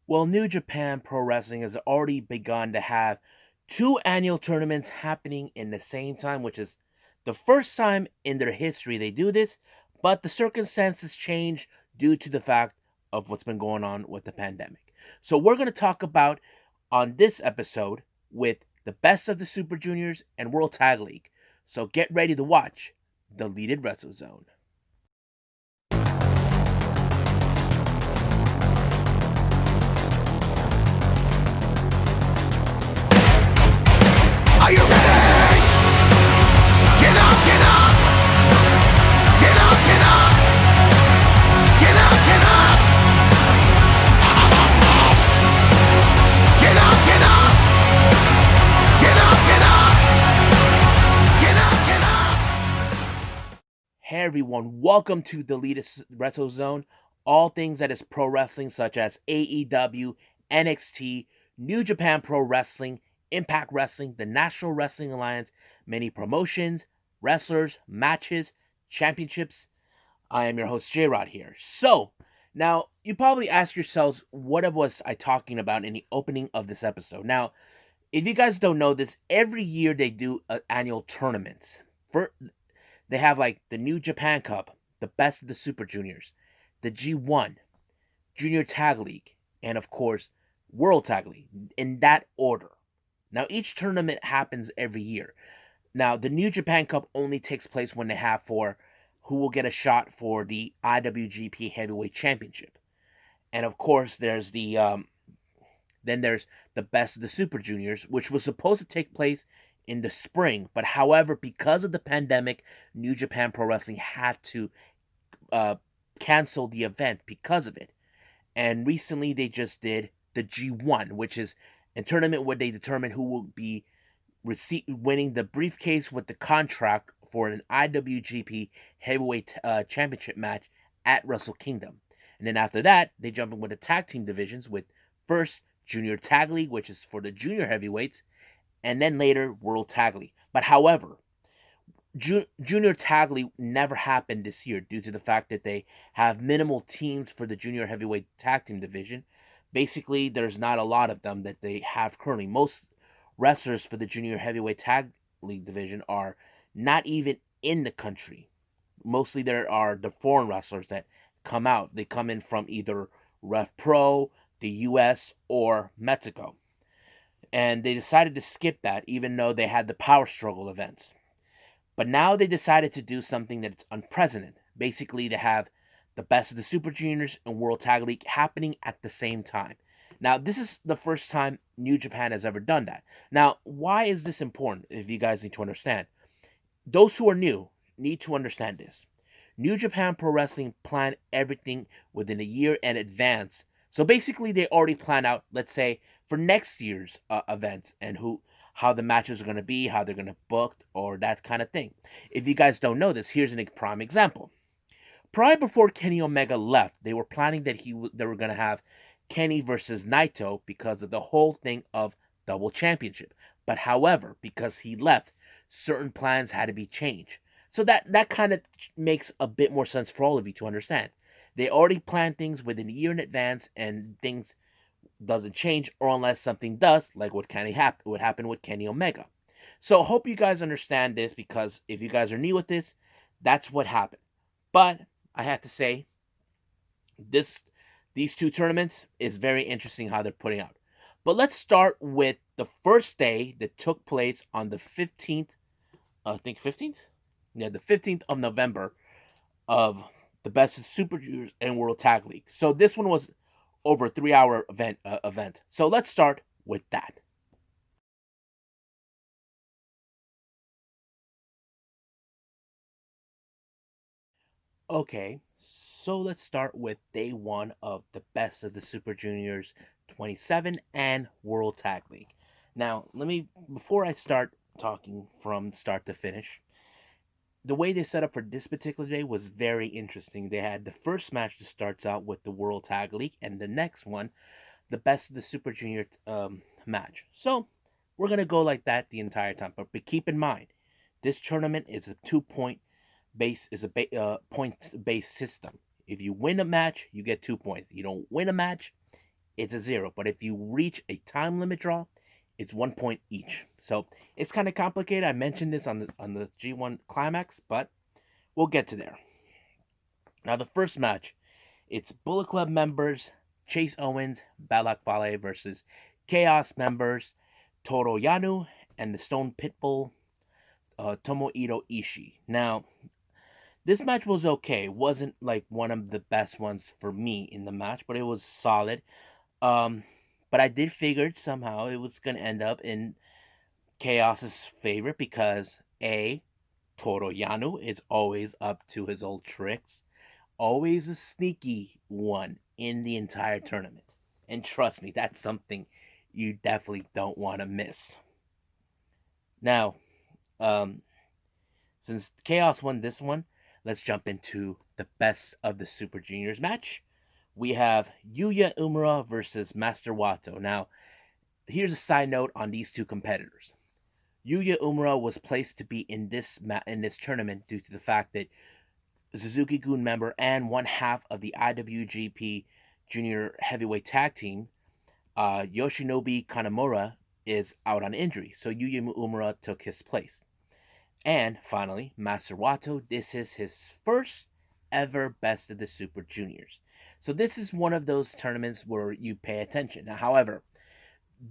Well, New Japan Pro Wrestling has already begun to have two annual tournaments happening in the same time, which is the first time in their history they do this, but the circumstances change due to the fact of what's been going on with the pandemic. So we're going to talk about on this episode with the best of the Super Juniors and World Tag League. So get ready to watch Deleted Wrestle Zone. Are you ready? Get up, get up. Get up, get up. Get up, get up. Get up, get up. Get up, get up. Get up, get up. Hey everyone, welcome to Deleted Wrestle Zone. All things that is pro wrestling, such as AEW, NXT, New Japan Pro Wrestling, Impact Wrestling, the National Wrestling Alliance, many promotions, wrestlers, matches, championships. I am your host, J Rod here. So, now you probably ask yourselves, what was I talking about in the opening of this episode? Now, if you guys don't know this, every year they do annual tournaments. They have like the New Japan Cup, the best of the Super Juniors, the G1, Junior Tag League, and of course, World Tag League, in that order. Now, each tournament happens every year. Now, the New Japan Cup only takes place when they have for who will get a shot for the IWGP Heavyweight Championship. And of course, there's the best of the Super Juniors, which was supposed to take place in the spring, but however, because of the pandemic, New Japan Pro Wrestling had to uh, cancel the event because of it. And recently, they just did the G1, which is a tournament where they determine who will be winning the briefcase with the contract for an IWGP Heavyweight Championship match at Wrestle Kingdom. And then after that, they jump in with the tag team divisions with first Junior Tag League, which is for the junior heavyweights, and then later World Tag League. But however, Junior Tag League never happened this year due to the fact that they have minimal teams for the junior heavyweight tag team division. Basically, there's not a lot of them that they have currently. Most wrestlers for the junior heavyweight tag league division are not even in the country. Mostly there are the foreign wrestlers that come out. They come in from either Rev Pro, the US, or Mexico. And they decided to skip that even though they had the power struggle events. But now they decided to do something that's unprecedented. Basically, to have the best of the Super Juniors and World Tag League happening at the same time. Now, this is the first time New Japan has ever done that. Now, why is this important? If you guys need to understand, those who are new need to understand this. New Japan Pro Wrestling planned everything within a year in advance. So basically, they already plan out, let's say, for next year's event and how the matches are going to be, how they're going to book, or that kind of thing. If you guys don't know this, here's a prime example. Prior before Kenny Omega left, they were planning that they were going to have Kenny versus Naito because of the whole thing of double championship. But however, because he left, certain plans had to be changed. So that kind of makes a bit more sense for all of you to understand. They already planned things within a year in advance, and things doesn't change, or unless something does, like what happened with Kenny Omega. So hope you guys understand this, because if you guys are new with this, that's what happened. But I have to say, these two tournaments is very interesting how they're putting out. But let's start with the first day that took place on the 15th, I think 15th? Yeah, the 15th of November of the best of Super Juniors and World Tag League. So this one was over a 3-hour event. So let's start with that. Okay, so let's start with day one of the best of the Super Juniors 27 and World Tag League. Now, before I start talking from start to finish, the way they set up for this particular day was very interesting. They had the first match that starts out with the World Tag League, and the next one, the best of the Super Junior match. So we're gonna go like that the entire time. But keep in mind, this tournament is a 2 point points based system. If you win a match, you get 2 points. You don't win a match, it's a 0. But if you reach a time limit draw, it's 1 point each. So it's kind of complicated. I mentioned this on the G1 Climax, but we'll get to there. Now the first match, it's Bullet Club members Chase Owens, Balak Fale versus Chaos members Toro Yanu and the Stone Pitbull Tomohiro Ishii. Now this match was okay. It wasn't like one of the best ones for me in the match, but it was solid. Um, but I did figure somehow it was gonna end up in Chaos's favor because A, Toro Yano is always up to his old tricks, always a sneaky one in the entire tournament. And trust me, that's something you definitely don't want to miss. Now, um, since Chaos won this one, let's jump into the best of the Super Juniors match. We have Yuya Umura versus Master Wato. Now, here's a side note on these two competitors. Yuya Umura was placed to be in this tournament due to the fact that Suzuki-gun member and one half of the IWGP Junior Heavyweight Tag Team, Yoshinobu Kanemaru, is out on injury, so Yuya Umura took his place. And finally, Master Wato, this is his first ever Best of the Super Juniors. So this is one of those tournaments where you pay attention. Now, however,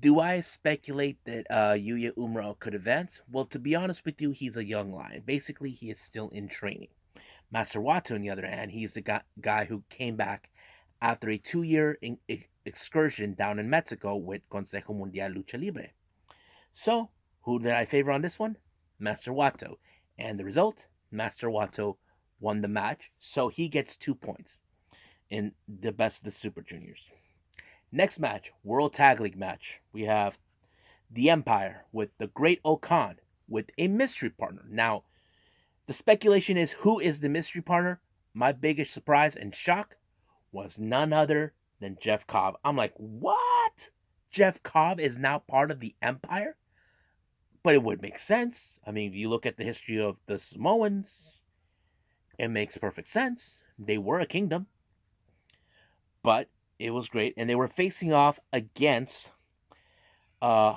do I speculate that Yuya Umura could advance? Well, to be honest with you, he's a young lion. Basically, he is still in training. Master Wato, on the other hand, he's the guy who came back after a 2-year excursion down in Mexico with Consejo Mundial Lucha Libre. So, who did I favor on this one? Master Wato. And the result? Master Wato won the match, so he gets 2 points in the Best of the Super Juniors. Next match, World Tag League match. We have the Empire with the Great Okan with a mystery partner. Now, the speculation is who is the mystery partner? My biggest surprise and shock was none other than Jeff Cobb. I'm like, what? Jeff Cobb is now part of the Empire? But it would make sense. I mean, if you look at the history of the Samoans, it makes perfect sense. They were a kingdom. But it was great. And they were facing off against uh,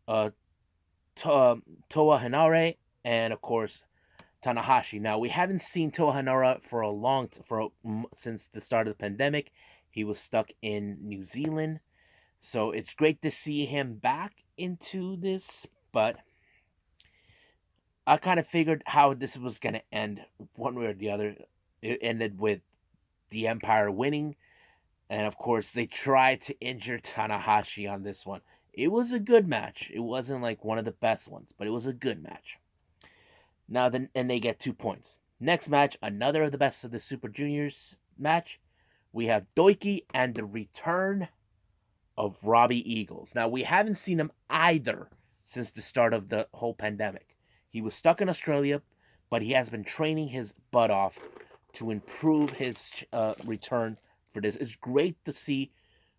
Toa Hanare and, of course, Tanahashi. Now, we haven't seen Toa Hanare since the start of the pandemic. He was stuck in New Zealand. So it's great to see him back into this, but I kind of figured how this was going to end one way or the other. It ended with the Empire winning, and of course they tried to injure Tanahashi on this one. It was a good match. It wasn't like one of the best ones, but it was a good match. Now then, and they get 2 points. Next match, another of the Best of the Super Juniors match. We have Doiki and the return of Robbie Eagles. Now, we haven't seen him either since the start of the whole pandemic. He was stuck in Australia, but he has been training his butt off to improve his return for this. It's great to see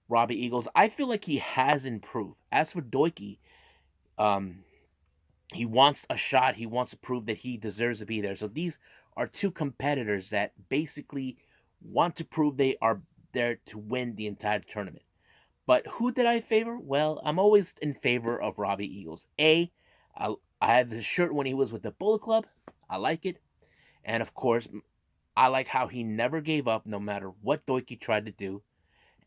Robbie Eagles. I feel like he has improved. As for Doiki, he wants a shot. He wants to prove that he deserves to be there. So these are two competitors that basically want to prove they are there to win the entire tournament. But who did I favor? Well, I'm always in favor of Robbie Eagles. I had the shirt when he was with the Bullet Club. I like it. And of course, I like how he never gave up no matter what Doiki tried to do.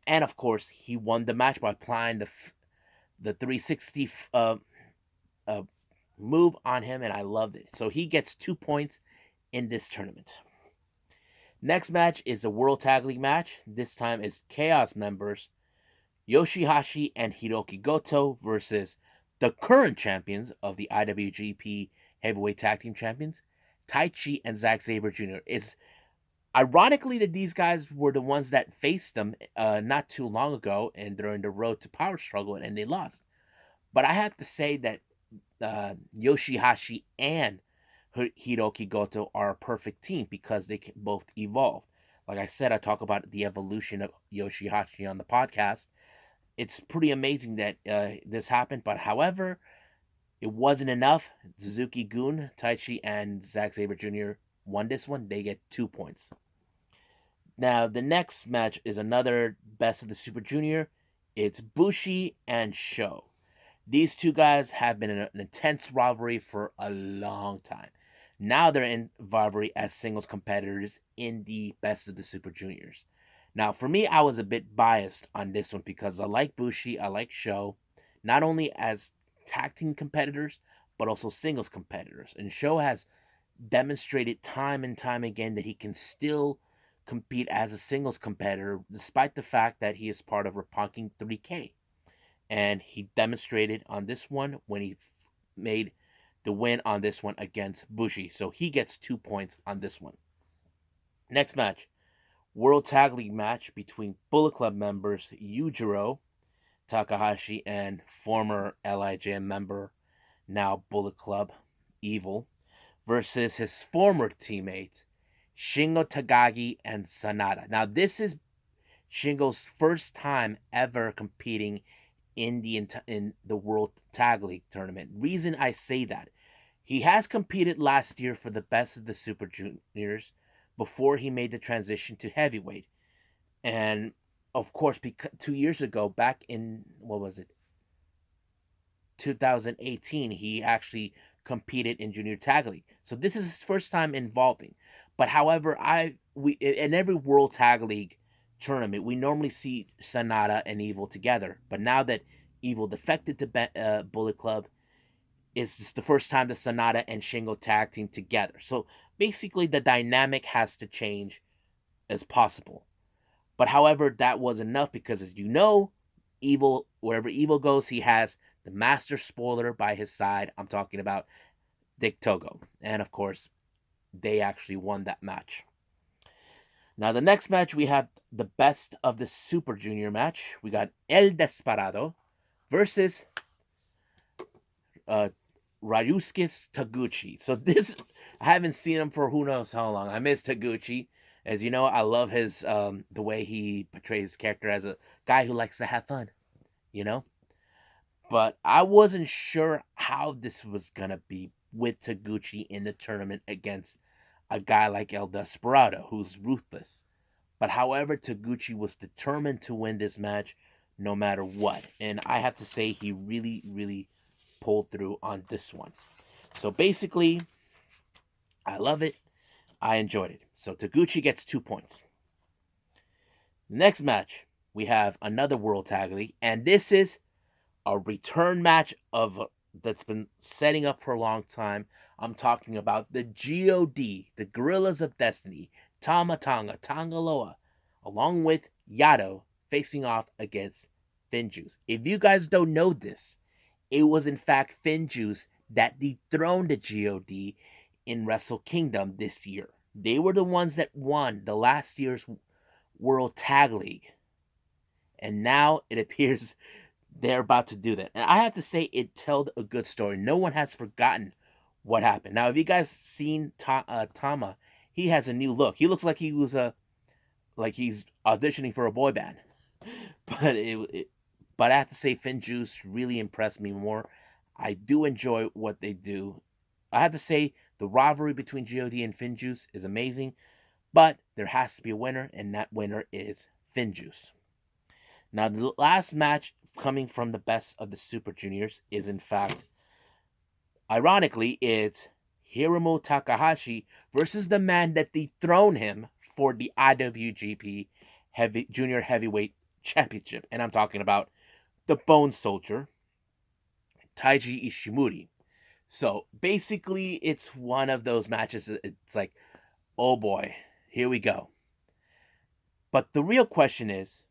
And of course, he won the match by applying the 360 move on him, and I loved it. So he gets 2 points in this tournament. Next match is the World Tag League match. This time is Chaos members Yoshihashi and Hiroki Goto versus the current champions of the IWGP Heavyweight Tag Team Champions, Taichi and Zack Sabre Jr. It's ironically that these guys were the ones that faced them not too long ago and during the Road to Power struggle, and they lost. But I have to say that Yoshihashi and Hiroki Goto are a perfect team because they can both evolve. Like I said, I talk about the evolution of Yoshihashi on the podcast. It's pretty amazing that this happened, but however, it wasn't enough. Suzuki-gun, Taichi, and Zack Sabre Jr. won this one. They get 2 points. Now, the next match is another best of the Super Junior. It's Bushi and Sho. These two guys have been in an intense rivalry for a long time. Now they're in rivalry as singles competitors in the best of the Super Juniors. Now, for me, I was a bit biased on this one because I like Bushi, I like Sho, not only as tag team competitors, but also singles competitors. And Sho has demonstrated time and time again that he can still compete as a singles competitor, despite the fact that he is part of Roppongi 3K. And he demonstrated on this one when he made the win on this one against Bushi. So he gets 2 points on this one. Next match, World Tag League match between Bullet Club members Yujiro Takahashi and former LIJ member, now Bullet Club, Evil, versus his former teammates Shingo Takagi and Sanada. Now, this is Shingo's first time ever competing in the World Tag League tournament. Reason I say that, he has competed last year for the best of the Super Juniors before he made the transition to heavyweight. And of course, because 2 years ago, back in what was it, 2018, he actually competed in Junior Tag League. So this is his first time involving. But however, we in every World Tag League tournament, we normally see Sanada and Evil together. But now that Evil defected to Bullet Club, it's the first time that Sanada and Shingo tag team together. So basically, the dynamic has to change as possible. But however, that was enough because, as you know, Evil, wherever Evil goes, he has the master spoiler by his side. I'm talking about Dick Togo. And of course, they actually won that match. Now, the next match, we have the best of the Super Junior match. We got El Desperado versus uh, Ryusuke Taguchi. So this, I haven't seen him for who knows how long. I miss Taguchi. As you know, I love his the way he portrays his character as a guy who likes to have fun, you know? But I wasn't sure how this was gonna be with Taguchi in the tournament against a guy like El Desperado, who's ruthless. But however, Taguchi was determined to win this match no matter what. And I have to say, he really, really pulled through on this one. So basically, I love it. I enjoyed it. So Taguchi gets 2 points. Next match, we have another World Tag League, and this is a return match of that's been setting up for a long time. I'm talking about the God, the Gorillas of Destiny, Tama Tonga, Tangaloa, along with Yado facing off against Finjuice. If you guys don't know this, it was in fact Finjuice that dethroned the God in Wrestle Kingdom this year. They were the ones that won the last year's World Tag League. And now it appears they're about to do that. And I have to say, it told a good story. No one has forgotten what happened. Now, if you guys seen Tama, he has a new look. He looks like he was like he's auditioning for a boy band. But I have to say, Finjuice really impressed me more. I do enjoy what they do. I have to say, the rivalry between God and Finjuice is amazing, but there has to be a winner, and that winner is Finjuice. Now, the last match coming from the best of the Super Juniors is, in fact, ironically, it's Hiromu Takahashi versus the man that dethroned him for the IWGP Junior Heavyweight Championship. And I'm talking about the Bone Soldier, Taiji Ishimori. So basically, it's one of those matches. It's like, oh boy, here we go. But the real question is,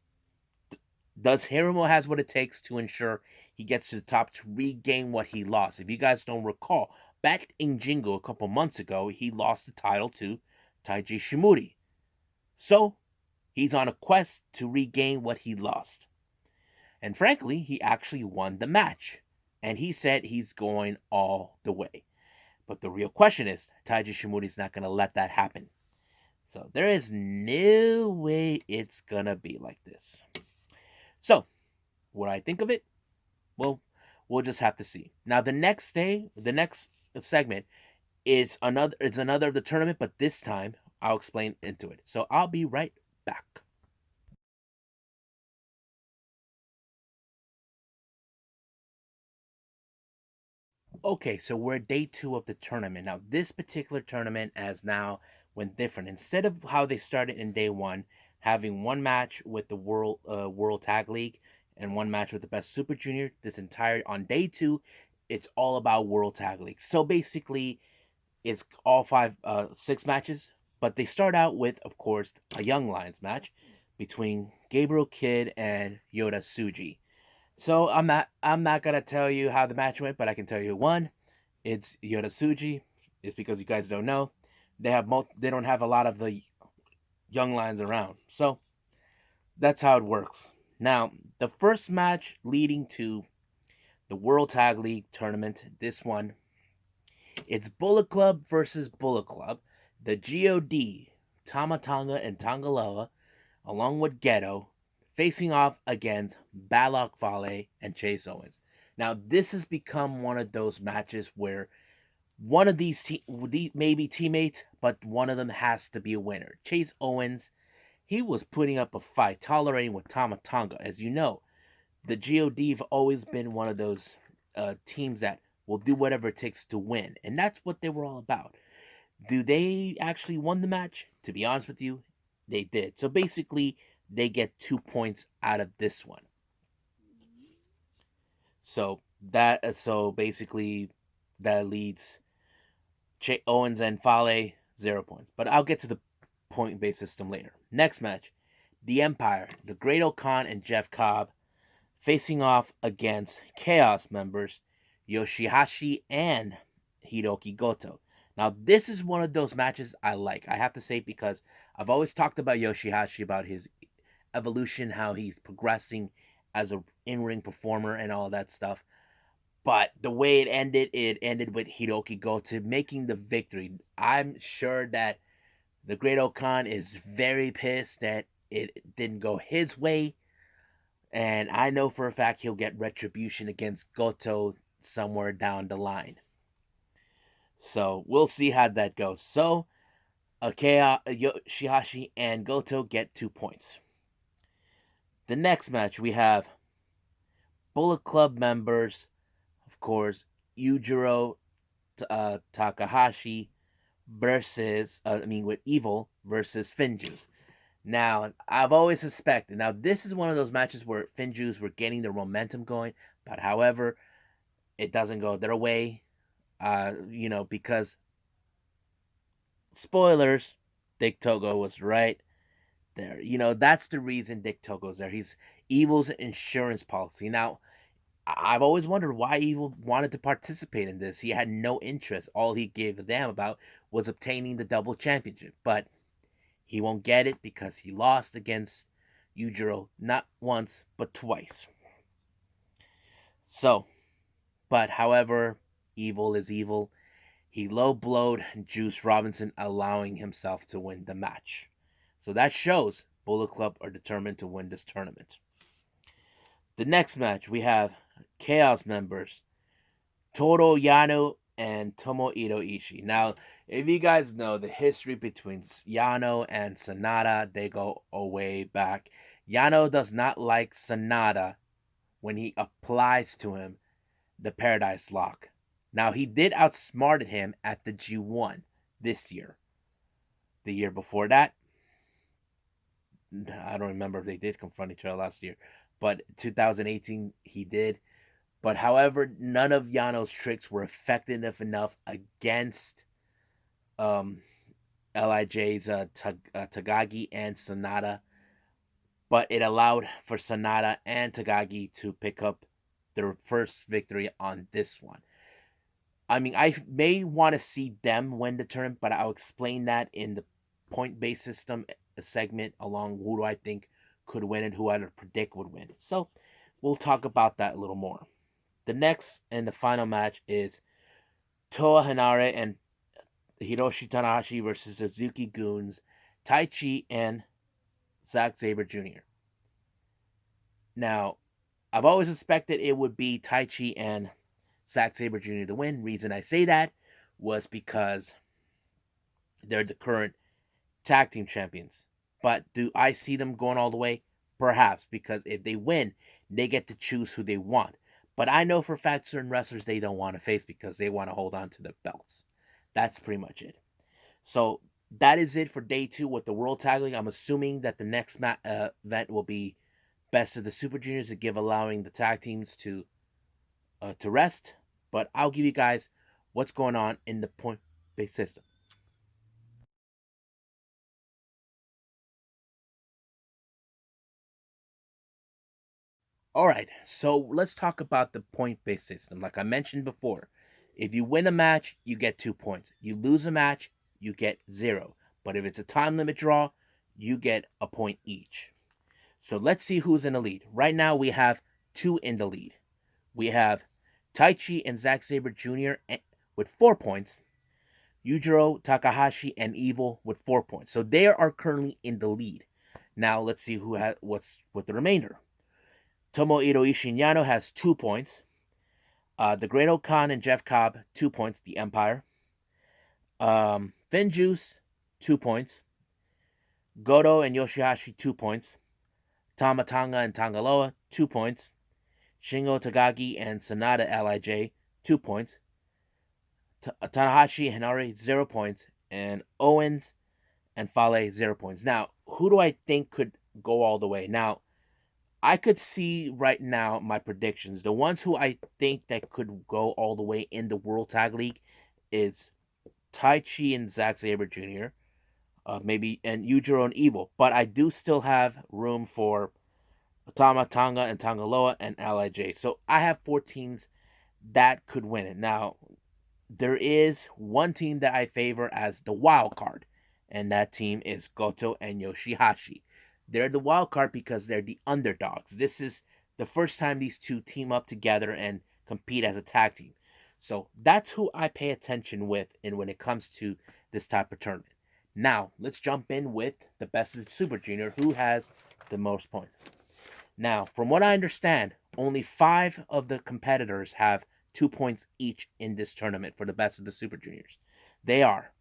does Hiromu has what it takes to ensure he gets to the top to regain what he lost? If you guys don't recall, back in Jingo a couple months ago, he lost the title to Taiji Shimuri. So he's on a quest to regain what he lost. And frankly, he actually won the match. And he said he's going all the way. But the real question is, Taiji Shimuri's not going to let that happen. So there is no way it's going to be like this. So, what I think of it, well, we'll just have to see. Now, the next segment is another of the tournament, but this time I'll explain into it. So I'll be right back. Okay, so we're day two of the tournament. Now, this particular tournament has now went different. Instead of how they started in day one, having one match with the World Tag League and one match with the Best Super Junior, this entire on day two, it's all about World Tag League. So basically, it's all six matches, but they start out with, of course, a Young Lions match between Gabriel Kidd and Yoda Tsuji. So I'm not gonna tell you how the match went, but I can tell you who won. It's Yoda Tsuji. It's because you guys don't know they don't have a lot of the young lions around, so that's how it works. Now the first match leading to the World Tag League tournament, this one, it's Bullet Club versus Bullet Club, the God, Tamatanga and Tangaloa, along with Ghetto, facing off against Balak Fale and Chase Owens. Now, this has become one of those matches where one of these may be teammates, but one of them has to be a winner. Chase Owens, he was putting up a fight, tolerating with Tamatanga. As you know, the God have always been one of those teams that will do whatever it takes to win, and that's what they were all about. Do they actually won the match? To be honest with you, they did. So basically, they get 2 points out of this one. So basically, that leads Owens and Fale 0 points. But I'll get to the point based system later. Next match, the Empire, the Great Okan and Jeff Cobb facing off against Chaos members Yoshihashi and Hiroki Goto. Now, this is one of those matches I like. I have to say, because I've always talked about Yoshihashi, about his evolution, how he's progressing as a in-ring performer and all that stuff. But the way it ended with Hiroki Goto making the victory. I'm sure that the Great Okan is very pissed that it didn't go his way. And I know for a fact he'll get retribution against Goto somewhere down the line. So we'll see how that goes. So Yoshihashi and Goto get 2 points. The next match we have Bullet Club members, of course, Yujiro Takahashi versus, with Evil versus Finjuice. Now, I've always suspected. Now, this is one of those matches where Finjuice were getting their momentum going, but however, it doesn't go their way. Because spoilers, Dick Togo was right there. That's the reason Dick Togo's there. He's Evil's insurance policy. Now, I've always wondered why Evil wanted to participate in this. He had no interest. All he gave a damn about was obtaining the double championship. But he won't get it because he lost against Yujiro not once, but twice. So, but however, Evil is evil. He low blowed Juice Robinson, allowing himself to win the match. So that shows Bullet Club are determined to win this tournament. The next match, we have Chaos members Toru Yano and Tomohiro Ishii. Now, if you guys know the history between Yano and Sanada, they go way back. Yano does not like Sanada when he applies to him the Paradise Lock. Now, he did outsmart him at the G1 this year. The year before that, I don't remember if they did confront each other last year, but 2018 he did. But however, none of Yano's tricks were effective enough against Lij's Tagagi and Sanada. But it allowed for Sanada and Tagagi to pick up their first victory on this one. I may want to see them win the tournament, but I'll explain that in the point-based system segment along who do I think could win and who I predict would win. So we'll talk about that a little more. The next and the final match is Toa Hanare and Hiroshi Tanahashi versus Suzuki Goons, Taichi, and Zack Sabre Jr. Now, I've always suspected it would be Taichi and Zack Sabre Jr. to win. Reason I say that was because they're the current tag team champions. But do I see them going all the way? Perhaps, because if they win, they get to choose who they want. But I know for a fact certain wrestlers they don't want to face because they want to hold on to the belts. That's pretty much it. So that is it for day 2 with the World Tag League. I'm assuming that the next event will be Best of the Super Juniors to give allowing the tag teams to rest. But I'll give you guys what's going on in the point-based system. All right, so let's talk about the point-based system. Like I mentioned before, if you win a match, you get 2 points. You lose a match, you get 0. But if it's a time limit draw, you get a point each. So let's see who's in the lead. Right now, we have 2 in the lead. We have Taichi and Zack Sabre Jr. with 4 points. Yujiro, Takahashi, and Evil with 4 points. So they are currently in the lead. Now let's see what's with the remainder. Tomohiro Ishii has 2 points. The Great Khan and Jeff Cobb, 2 points, the Empire. Finn Juice, 2 points. Goto and Yoshihashi, 2 points. Tama Tonga and Tangaloa, 2 points. Shingo Takagi and Sanada Lij, 2 points. Tanahashi and Henare, 0 points. And Owens and Fale, 0 points. Now, who do I think could go all the way? Now, I could see right now my predictions. The ones who I think that could go all the way in the World Tag League is Taichi and Zack Sabre Jr., maybe, and Yujiro and Evil. But I do still have room for Tama Tonga and Tangaloa and Lij. So I have 4 teams that could win it. Now, there is one team that I favor as the wild card, and that team is Goto and Yoshihashi. They're the wild card because they're the underdogs. This is the first time these two team up together and compete as a tag team. So that's who I pay attention with and when it comes to this type of tournament. Now, let's jump in with the Best of the Super Junior, who has the most points. Now, from what I understand, only 5 of the competitors have 2 points each in this tournament for the Best of the Super Juniors. They are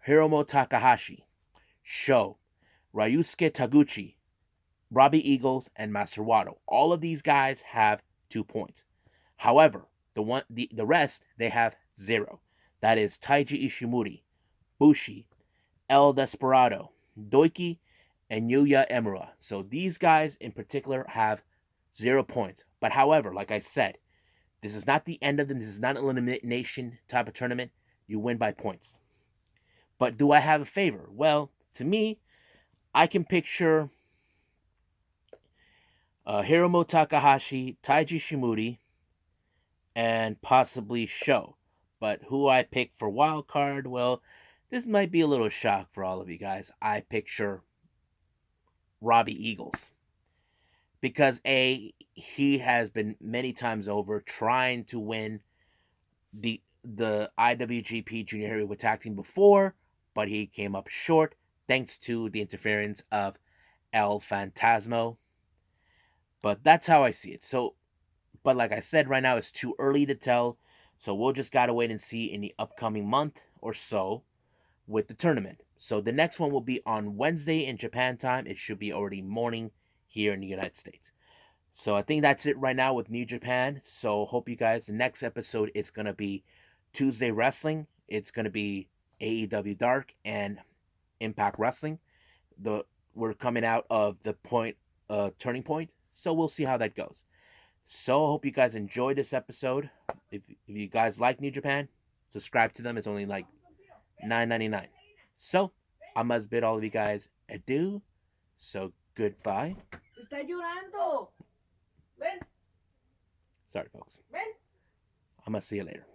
Hiromu Takahashi, Sho, Ryusuke Taguchi, Robbie Eagles, and Master Wato. All of these guys have 2 points. However, the rest they have 0. That is Taiji Ishimori, Bushi, El Desperado, Doiki, and Yuya Emura. So these guys in particular have 0 points. But however, like I said, this is not the end of them. This is not an elimination type of tournament. You win by points. But do I have a favor? Well, to me, I can picture Hiromu Takahashi, Taiji Shimuri, and possibly Sho. But who I pick for wild card? Well, this might be a little shock for all of you guys. I picture Robbie Eagles. Because he has been many times over trying to win the IWGP Junior Heavyweight Tag Team before, but he came up short thanks to the interference of El Fantasmo. But that's how I see it. So, but like I said, right now it's too early to tell. So we'll just gotta wait and see in the upcoming month or so with the tournament. So the next one will be on Wednesday in Japan time. It should be already morning here in the United States. So I think that's it right now with New Japan. So hope you guys, the next episode it's gonna be Tuesday Wrestling. It's gonna be AEW Dark and Impact Wrestling. We're coming out of the turning point. So we'll see how that goes. So I hope you guys enjoyed this episode. If you guys like New Japan, subscribe to them. It's only like $9.99. So I must bid all of you guys adieu. So goodbye. Está llorando. Ven. Sorry, folks. Ven. I'm gonna see you later.